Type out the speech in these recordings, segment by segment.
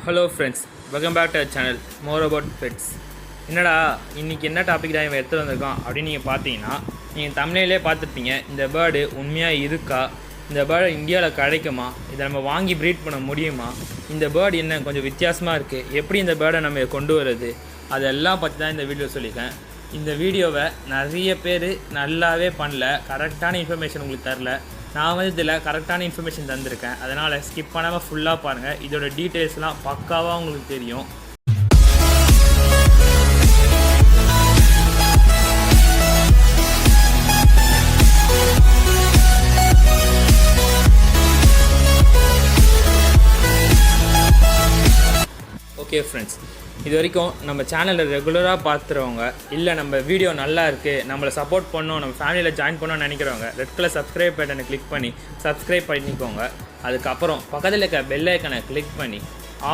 Hello friends, welcome back to our channel more about pets. என்னடா இன்னைக்கு என்ன topic தான் இவன் எடுத்து வந்திருக்கான் அப்படின்னு நீங்கள் பார்த்தீங்கன்னா நீங்கள் தமிழ்லேயே பார்த்துருப்பீங்க. இந்த பேர்டு உண்மையாக இருக்கா, இந்த பேர்டு இந்தியாவில் கிடைக்குமா, இதை நம்ம வாங்கி ப்ரீட் பண்ண முடியுமா, இந்த பேர்டு என்ன கொஞ்சம் வித்தியாசமாக இருக்குது, எப்படி இந்த பேர்டை நம்ம கொண்டு வர்றது, அதெல்லாம் பற்றி தான் இந்த வீடியோ சொல்லியிருக்கேன். இந்த வீடியோவை நிறைய பேர் நல்லாவே பண்ணல, கரெக்டான இன்ஃபர்மேஷன் உங்களுக்கு தரல. நான் வந்து இதில் கரெக்டான இன்ஃபர்மேஷன் தந்திருக்கேன். அதனால் ஸ்கிப் பண்ணாமல் ஃபுல்லாக பாருங்கள். இதோட டீட்டெயில்ஸ்லாம் பக்காவாக உங்களுக்கு தெரியும். ஓகே ஃப்ரெண்ட்ஸ், இது வரைக்கும் நம்ம சேனலில் ரெகுலராக பார்த்துறவங்க, இல்லை நம்ம வீடியோ நல்லா இருக்குது, நம்மளை சப்போர்ட் பண்ணணும், நம்ம ஃபேமிலியில் ஜாயின் பண்ணணும்னு நினைக்கிறவங்க ரெட் கலர் சப்ஸ்கிரைப் பட்டனை கிளிக் பண்ணி சப்ஸ்கிரைப் பண்ணிக்கோங்க. அதுக்கப்புறம் பக்கத்தில் இருக்க பெல் ஐக்கனை கிளிக் பண்ணி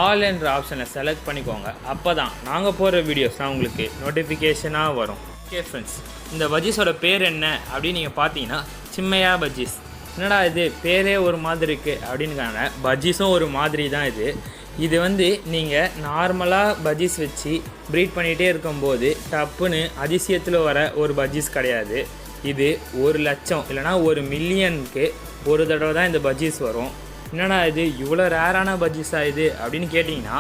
ஆல் என்ற ஆப்ஷனை செலக்ட் பண்ணிக்கோங்க. அப்போ தான் நாங்கள் போகிற வீடியோஸ்லாம் உங்களுக்கு நோட்டிஃபிகேஷனாக வரும். ஓகே ஃப்ரெண்ட்ஸ், இந்த பஜ்ஜீஸோட பேர் என்ன அப்படின்னு நீங்கள் பார்த்தீங்கன்னா சிம்மையா பஜ்ஜீஸ். என்னடா இது பேரே ஒரு மாதிரி இருக்குது அப்படின்னு, பஜ்ஜீஸும் ஒரு மாதிரி தான் இது வந்து நீங்கள் நார்மலாக பஜ்ஜீஸ் வச்சு ப்ரீட் பண்ணிகிட்டே இருக்கும்போது டப்புன்னு அதிசயத்தில் வர ஒரு பஜ்ஜீஸ் கிடையாது. இது 1,00,000 இல்லைனா 1,000,000க்கு ஒரு தடவை தான் இந்த பஜ்ஜீஸ் வரும். என்னடா இது இவ்வளோ ரேரான பஜ்ஜீஸாக இது அப்படின்னு கேட்டிங்கன்னா,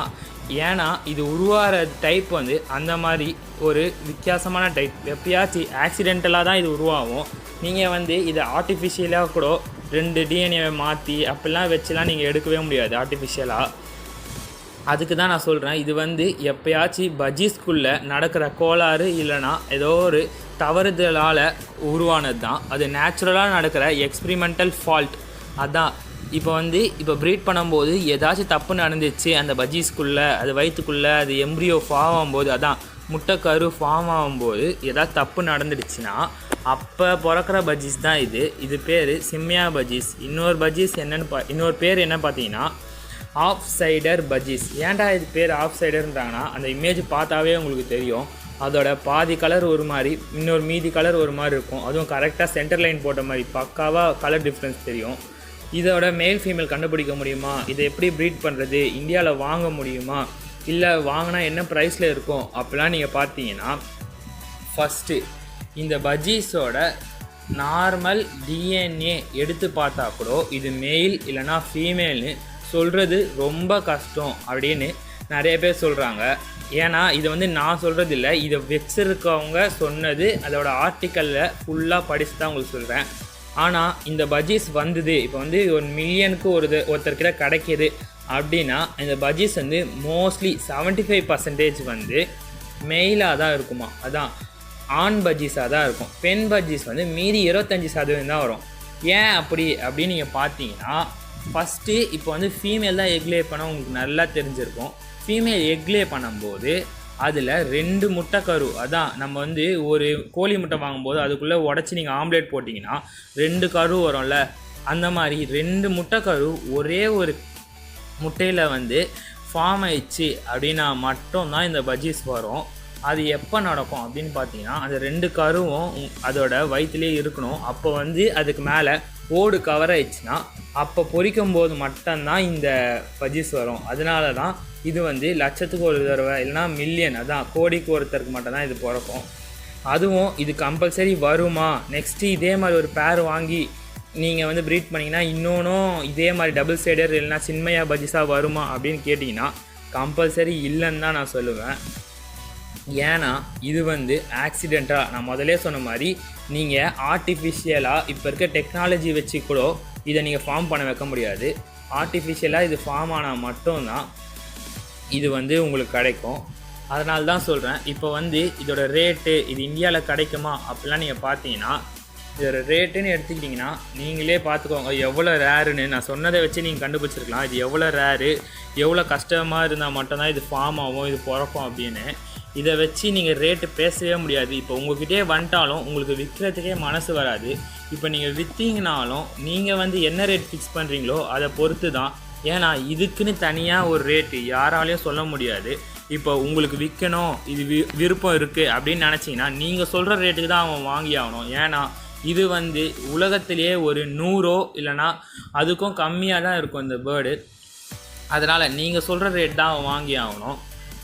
ஏன்னா இது உருவாகிற டைப் வந்து அந்த மாதிரி ஒரு வித்தியாசமான டைப். எப்பயாச்சும் ஆக்சிடென்டலாக தான் இது உருவாகும். நீங்கள் வந்து இதை ஆர்டிஃபிஷியலாக கூட 2 டிஎன்ஏவை மாற்றி அப்படிலாம் வச்சுலாம் நீங்கள் எடுக்கவே முடியாது ஆர்டிஃபிஷியலாக. அதுக்கு தான் நான் சொல்கிறேன், இது வந்து எப்போயாச்சும் பஜ்ஜீஸ்குள்ளே நடக்கிற கோளாறு இல்லைனா ஏதோ ஒரு தவறுதலால் உருவானது தான். அது நேச்சுரலாக நடக்கிற எக்ஸ்பிரிமெண்டல் ஃபால்ட். அதான் இப்போ ப்ரீட் பண்ணும்போது ஏதாச்சும் தப்பு நடந்துச்சு அந்த பஜ்ஜீஸ்குள்ளே, அது வயிற்றுக்குள்ளே அது எம்ப்ரியோ ஃபார்ம் ஆகும்போது, அதான் முட்டைக்கரு ஃபார்ம் ஆகும்போது ஏதாவது தப்பு நடந்துடுச்சுன்னா அப்போ பிறக்கிற பஜ்ஜீஸ் தான் இது பேர் சிம்மையா பஜ்ஜீஸ். இன்னொரு பேர் என்ன பார்த்தீங்கன்னா halfsider budgies. ஏன்டா இது பேர் halfsiderன்றாங்கன்னா, அந்த இமேஜ் பார்த்தாவே உங்களுக்கு தெரியும். அதோட பாதி கலர் ஒரு மாதிரி, இன்னொரு மீதி கலர் ஒரு மாதிரி இருக்கும். அதுவும் கரெக்டாக சென்டர் லைன் போட்ட மாதிரி பக்காவாக கலர் டிஃப்ரென்ஸ் தெரியும். இதோட மேல் ஃபீமேல் கண்டுபிடிக்க முடியுமா, இதை எப்படி ப்ரீட் பண்ணுறது, இந்தியாவில் வாங்க முடியுமா, இல்லை வாங்கினா என்ன ப்ரைஸில் இருக்கும் அப்படிலாம் நீங்கள் பார்த்தீங்கன்னா, ஃபஸ்ட்டு இந்த பஜ்ஜீஸோட நார்மல் டிஎன்ஏ எடுத்து பார்த்தா கூட இது மெயில் இல்லைனா ஃபீமேல்னு சொல்கிறது ரொம்ப கஷ்டம் அப்படின்னு நிறைய பேர் சொல்கிறாங்க. ஏன்னா இதை வந்து நான் சொல்கிறது இல்லை, இதை வச்சுருக்கவங்க சொன்னது, அதோட ஆர்டிக்கலில் ஃபுல்லாக படித்து தான் உங்களுக்கு சொல்கிறேன். ஆனால் இந்த பஜ்ஜீஸ் வந்தது இப்போ வந்து 1,000,000க்கு ஒருத்தர்கிட்ட கிடைக்கிது அப்படின்னா, இந்த பஜ்ஜீஸ் வந்து மோஸ்ட்லி 75% வந்து மெயிலாக தான் இருக்குமா. அதான் ஆண் பஜ்ஜீஸாக தான் இருக்கும். பெண் பஜ்ஜீஸ் வந்து மீதி 25% தான் வரும். ஏன் அப்படின்னு நீங்கள் பார்த்தீங்கன்னா, ஃபஸ்ட்டு இப்போ வந்து ஃபீமேல் தான் எக்லே பண்ண உங்களுக்கு நல்லா தெரிஞ்சிருக்கும். ஃபீமேல் எக்லே பண்ணும்போது அதில் 2 முட்டைக்கரு, அதான் நம்ம வந்து ஒரு கோழி முட்டை வாங்கும்போது அதுக்குள்ளே உடச்சி நீங்கள் ஆம்லேட் போட்டிங்கன்னா 2 கரு வரும்ல, அந்த மாதிரி 2 முட்டைக்கரு ஒரே ஒரு முட்டையில் வந்து ஃபார்ம் ஆயிடுச்சு அப்படின்னா மட்டும்தான் இந்த பஜ்ஜீஸ் வரும். அது எப்போ நடக்கும் அப்படின்னு பார்த்தீங்கன்னா, அந்த 2 கருவும் அதோட வயிற்றுலேயே இருக்கணும். அப்போ வந்து அதுக்கு மேலே ஓடு கவர் ஆயிடுச்சுன்னா அப்போ பொரிக்கும் போது மட்டும்தான் இந்த பஜ்ஜீஸ் வரும். அதனால தான் இது வந்து லட்சத்துக்கு ஒரு தடவை இல்லைனா மில்லியன், அதான் கோடிக்கு ஒருத்தருக்கு மட்டும்தான் இது பிறக்கும். அதுவும் இது கம்பல்சரி வருமா, நெக்ஸ்ட்டு இதே மாதிரி ஒரு பேர் வாங்கி நீங்கள் வந்து ப்ரீட் பண்ணிங்கன்னா இன்னொன்றும் இதே மாதிரி டபுள் சைடர் இல்லைனா சின்மையா பஜ்ஜீஸாக வருமா அப்படின்னு கேட்டிங்கன்னா கம்பல்சரி இல்லைன்னு தான் நான் சொல்லுவேன். ஏன்னா இது வந்து ஆக்சிடெண்ட்டாக, நான் முதலே சொன்ன மாதிரி நீங்கள் ஆர்டிஃபிஷியலாக இப்போ இருக்க டெக்னாலஜி வச்சு கூட இதை நீங்கள் ஃபார்ம் பண்ண வைக்க முடியாது. ஆர்டிஃபிஷியலாக இது ஃபார்ம் ஆனால் மட்டும்தான் இது வந்து உங்களுக்கு கிடைக்கும். அதனால தான் சொல்கிறேன், இப்போ வந்து இதோட ரேட்டு, இது இந்தியாவில் கிடைக்குமா அப்படிலாம் நீங்கள் பார்த்தீங்கன்னா, இதோட ரேட்டுன்னு எடுத்துக்கிட்டிங்கன்னா நீங்களே பார்த்துக்கோங்க எவ்வளோ ரேருன்னு. நான் சொன்னதை வச்சு நீங்கள் கண்டுபிடிச்சிருக்கலாம் இது எவ்வளோ ரேரு, எவ்வளோ கஷ்டமாக இருந்தால் மட்டும்தான் இது ஃபார்ம் ஆகும், இது பிறக்கும் அப்படின்னு. இதை வச்சு நீங்கள் ரேட்டு பேசவே முடியாது. இப்போ உங்கள்கிட்டே வந்துட்டாலும் உங்களுக்கு விற்கிறதுக்கே மனசு வராது. இப்போ நீங்கள் விற்றீங்கனாலும் நீங்கள் வந்து என்ன ரேட் ஃபிக்ஸ் பண்ணுறீங்களோ அதை பொறுத்து தான். ஏன்னா இதுக்குன்னு தனியாக ஒரு ரேட்டு யாராலையும் சொல்ல முடியாது. இப்போ உங்களுக்கு விற்கணும், இது விருப்பம் இருக்குது அப்படின்னு நினச்சிங்கன்னா நீங்கள் சொல்கிற ரேட்டுக்கு தான் அவன் வாங்கி ஆகணும். ஏன்னா இது வந்து உலகத்திலேயே ஒரு 100 இல்லைனா அதுக்கும் கம்மியாக தான் இருக்கும் இந்த பேர்டு. அதனால் நீங்கள் சொல்கிற ரேட் தான் வாங்கி ஆகணும்.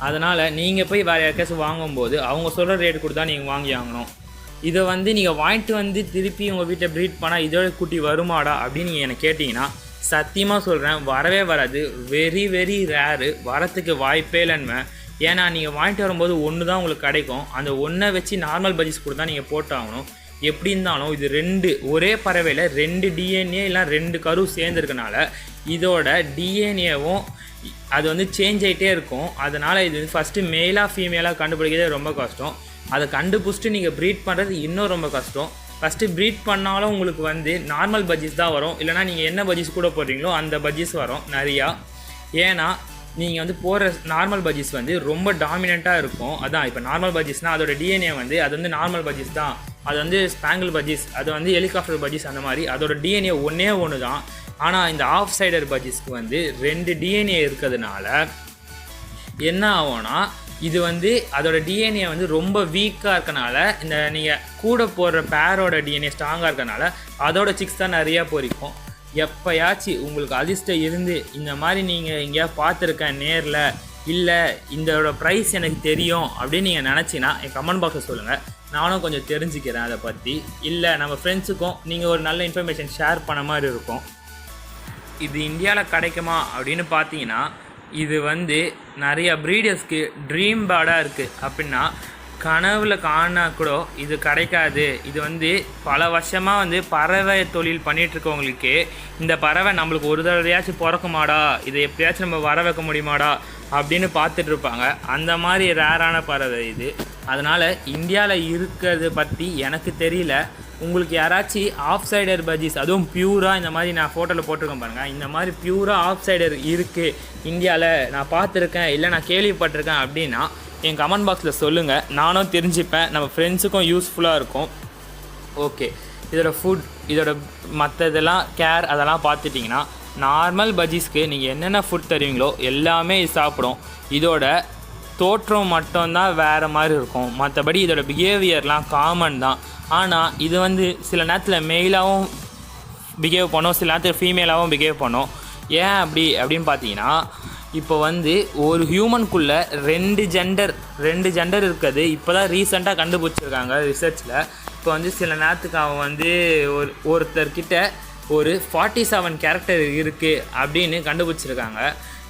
அதனால் நீங்கள் போய் வேறு யாருக்காச்சும் வாங்கும்போது அவங்க சொல்கிற ரேட் கொடுத்தா நீங்கள் வாங்கி ஆகணும். இதை வந்து நீங்கள் வாங்கிட்டு வந்து திருப்பி உங்கள் வீட்டை ப்ரீட் பண்ணால் இதோட குட்டி வருமாடா அப்படின்னு நீங்கள் என்னை கேட்டிங்கன்னா சத்தியமாக சொல்கிறேன், வரவே வராது. வெரி வெரி ரேரு, வரத்துக்கு வாய்ப்பே இல்லைன்னு. ஏன்னா நீங்கள் வாங்கிட்டு வரும்போது ஒன்று தான் உங்களுக்கு கிடைக்கும். அந்த ஒன்றை வச்சு நார்மல் பஜ்ஜீஸ் கூட தான் நீங்கள் போட்டாகணும். எப்படி இருந்தாலும் இது 2 ஒரே பறவையில் 2 டிஎன்ஏ இல்லை 2 கரு சேர்ந்துருக்கனால இதோட டிஎன்ஏவும் அது வந்து சேஞ்ச் ஆகிட்டே இருக்கும். அதனால் இது ஃபஸ்ட்டு மேலாக ஃபீமேலாக கண்டுபிடிக்கிறதே ரொம்ப கஷ்டம். அதை கண்டுபிடிச்சிட்டு நீங்கள் ப்ரீட் பண்ணுறது இன்னும் ரொம்ப கஷ்டம். ஃபஸ்ட்டு ப்ரீட் பண்ணாலும் உங்களுக்கு வந்து நார்மல் பஜ்ஜீஸ் தான் வரும், இல்லைனா நீங்கள் என்ன பஜ்ஜீஸ் கூட போடுறீங்களோ அந்த பஜ்ஜீஸ் வரும் நிறையா. ஏன்னா நீங்கள் வந்து போடுற நார்மல் பஜ்ஜீஸ் வந்து ரொம்ப டாமினண்ட்டாக இருக்கும். அதான் இப்போ நார்மல் பஜ்ஜீஸ்னால் அதோட டிஎன்ஏ வந்து அது வந்து நார்மல் பஜ்ஜீஸ் தான், அது வந்து ஸ்பாங்கிள் பஜ்ஜீஸ், அது வந்து ஹெலிகாப்டர் பஜ்ஜீஸ், அந்த மாதிரி அதோட டிஎன்ஏ ஒன்று தான். ஆனால் இந்த halfsider பஜ்ஜீஸ்க்கு வந்து 2 டிஎன்ஏ இருக்கிறதுனால என்ன ஆகும்னா இது வந்து அதோட டிஎன்ஏ வந்து ரொம்ப வீக்காக இருக்கனால இந்த நீங்கள் கூட போடுற பேரோட டிஎன்ஏ ஸ்ட்ராங்காக இருக்கனால அதோட சிக்ஸ் தான் நிறையா பொறிக்கும். எப்போயாச்சும் உங்களுக்கு அதிர்ஷ்டம் இருந்து இந்த மாதிரி நீங்கள் எங்கேயா பார்த்துருக்கேன் நேரில், இல்லை இதோட ப்ரைஸ் எனக்கு தெரியும் அப்படின்னு நீங்கள் நினச்சின்னா என் கமெண்ட் பாக்ஸில் சொல்லுங்கள், நானும் கொஞ்சம் தெரிஞ்சுக்கிறேன் அதை பற்றி. இல்லை நம்ம ஃப்ரெண்ட்ஸுக்கும் நீங்கள் ஒரு நல்ல இன்ஃபர்மேஷன் ஷேர் பண்ண மாதிரி இருக்கும். இது இந்தியாவில் கிடைக்குமா அப்படின்னு பார்த்தீங்கன்னா இது வந்து நிறையா ப்ரீடர்ஸ்க்கு ட்ரீம் பேர்டாக இருக்குது. அப்படின்னா கனவுல காணா கூட இது கிடைக்காது. இது வந்து பல வருஷமாக வந்து பறவை தொழில் பண்ணிகிட்ருக்கவங்களுக்கு இந்த பறவை நம்மளுக்கு ஒரு தடவையாச்சும் பிறக்குமாடா, இதை எப்படியாச்சும் நம்ம வர வைக்க முடியுமாடா அப்படின்னு பார்த்துட்ருப்பாங்க. அந்த மாதிரி ரேரான பறவை இது. அதனால் இந்தியாவில் இருக்கிறது பற்றி எனக்கு தெரியல. உங்களுக்கு யாராச்சும் halfsider பஜ்ஜீஸ் அதுவும் பியூராக இந்த மாதிரி நான் ஃபோட்டோவில் போட்டிருக்கேன் பாருங்கள், இந்த மாதிரி பியூராக halfsider இருக்குது இந்தியாவில், நான் பார்த்துருக்கேன் இல்லை நான் கேள்விப்பட்டிருக்கேன் அப்படின்னா என் கமெண்ட் பாக்ஸில் சொல்லுங்கள், நானும் தெரிஞ்சுப்பேன், நம்ம ஃப்ரெண்ட்ஸுக்கும் யூஸ்ஃபுல்லாக இருக்கும். ஓகே, இதோட ஃபுட், இதோட மற்ற இதெல்லாம் கேர் அதெல்லாம் பார்த்துட்டிங்கன்னா நார்மல் பஜ்ஜீஸ்க்கு நீங்கள் என்னென்ன ஃபுட் தருவீங்களோ எல்லாமே இது சாப்பிடும். இதோட தோற்றம் மட்டும்தான் வேறு மாதிரி இருக்கும், மற்றபடி இதோட பிஹேவியர்லாம் காமன் தான். ஆனால் இது வந்து சில நேரத்தில் மெயிலாகவும் பிஹேவ் பண்ணும், சில நேரத்தில் ஃபீமேலாகவும் பிஹேவ் பண்ணும். ஏன் அப்படின்னு பார்த்தீங்கன்னா இப்போ வந்து ஒரு ஹியூமனுக்குள்ளே 2 ஜெண்டர் இருக்குது. இப்போ தான் ரீசெண்டாக கண்டுபிடிச்சிருக்காங்க ரிசர்ச்சில். இப்போ வந்து சில நேரத்துக்கு அவன் வந்து ஒருத்தர்கிட்ட ஒரு 47 கேரக்டர் இருக்குது அப்படின்னு கண்டுபிடிச்சிருக்காங்க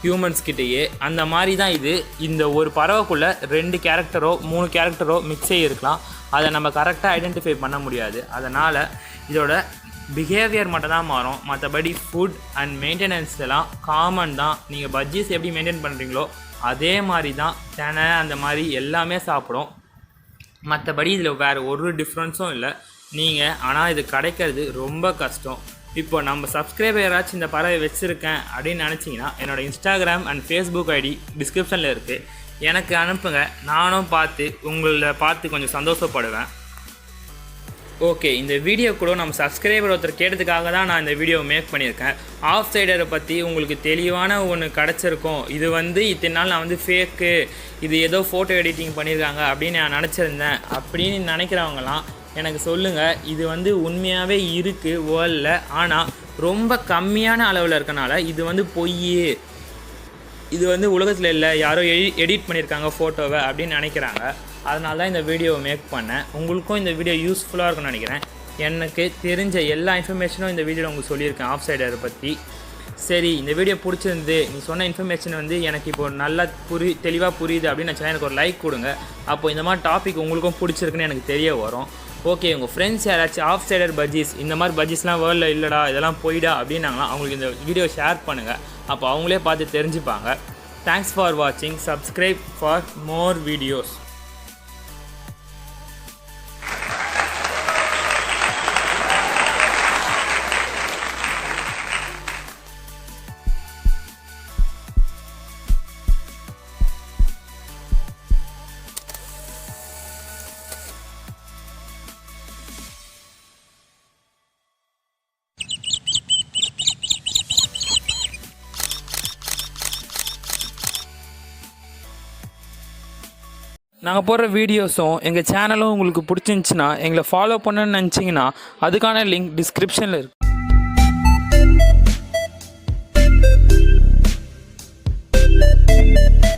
ஹியூமன்ஸ்கிட்டேயே. அந்த மாதிரி தான் இது. இந்த ஒரு பறவைக்குள்ளே 2 கேரக்டரோ 3 கேரக்டரோ மிக்ஸே இருக்கலாம். அதை நம்ம கரெக்டாக ஐடென்டிஃபை பண்ண முடியாது. அதனால் இதோட பிஹேவியர் மட்டும் தான் மாறும், மற்றபடி ஃபுட் அண்ட் மெயின்டெனன்ஸ் எல்லாம் காமன் தான். நீங்கள் பஜ்ஜீஸ் எப்படி மெயின்டைன் பண்ணுறீங்களோ அதே மாதிரி தான் தெனை அந்த மாதிரி எல்லாமே சாப்பிடும். மற்றபடி இதில் வேறு ஒரு டிஃப்ரென்ஸும் இல்லை நீங்கள். ஆனால் இது கிடைக்கிறது ரொம்ப கஷ்டம். இப்போ நம்ம சப்ஸ்கிரைபர் யாராச்சும் இந்த பறவை வச்சுருக்கேன் அப்படின்னு நினச்சிங்கன்னா என்னோடய இன்ஸ்டாகிராம் அண்ட் ஃபேஸ்புக் ஐடி டிஸ்கிரிப்ஷனில் இருக்குது, எனக்கு அனுப்புங்க. நானும் பார்த்து உங்களை பார்த்து கொஞ்சம் சந்தோஷப்படுவேன். ஓகே, இந்த வீடியோ கூட நம்ம சப்ஸ்கிரைபர் ஒருத்தர் கேட்டதுக்காக தான் நான் இந்த வீடியோ மேக் பண்ணியிருக்கேன். halfsider பற்றி உங்களுக்கு தெளிவான ஒன்று கிடச்சிருக்கும். இது வந்து இத்தனை நாள் நான் வந்து ஃபேக்கு, இது ஏதோ ஃபோட்டோ எடிட்டிங் பண்ணியிருக்காங்க அப்படின்னு நான் நினச்சிருந்தேன் அப்படின்னு நினைக்கிறவங்களாம் எனக்கு சொல்லுங்கள். இது வந்து உண்மையாகவே இருக்குது வேர்ல்டில், ஆனால் ரொம்ப கம்மியான அளவில் இருக்கனால இது வந்து பொய், இது வந்து உலகத்தில் இல்லை, யாரோ எடிட் பண்ணியிருக்காங்க ஃபோட்டோவை அப்படின்னு நினைக்கிறாங்க. அதனால தான் இந்த வீடியோவை மேக் பண்ணேன். உங்களுக்கும் இந்த வீடியோ யூஸ்ஃபுல்லாக இருக்கும்னு நினைக்கிறேன். எனக்கு தெரிஞ்ச எல்லா இன்ஃபர்மேஷனும் இந்த வீடியோவில் உங்களுக்கு சொல்லியிருக்கேன் halfsider பற்றி. சரி, இந்த வீடியோ பிடிச்சிருந்து நீ சொன்ன இன்ஃபர்மேஷன் வந்து எனக்கு இப்போ நல்லா தெளிவாக புரியுது அப்படின்னு நினச்சா எனக்கு ஒரு லைக் கொடுங்க. அப்போ இந்த மாதிரி டாபிக் உங்களுக்கும் பிடிச்சிருக்குன்னு எனக்கு தெரிய வரும். ஓகே, உங்கள் ஃப்ரெண்ட்ஸ் யாராச்சும் halfsider பஜ்ஜீஸ் இந்த மாதிரி பஜ்ஜீஸ்லாம் வேர்ல்டில் இல்லைடா இதெல்லாம் போயிடா அப்படின்னாங்களா அவங்களுக்கு இந்த வீடியோ ஷேர் பண்ணுங்கள். அப்போ அவங்களே பார்த்து தெரிஞ்சுப்பாங்க. தேங்க்ஸ் ஃபார் வாட்சிங். Subscribe for more videos. நாங்கள் போடுற வீடியோஸும் எங்கள் சேனலும் உங்களுக்கு பிடிச்சிருந்துச்சின்னா எங்களை ஃபாலோ பண்ணணும்னு நினச்சிங்கன்னா அதுக்கான லிங்க் டிஸ்கிரிப்ஷனில் இருக்குது. பண்ணுங்கள்.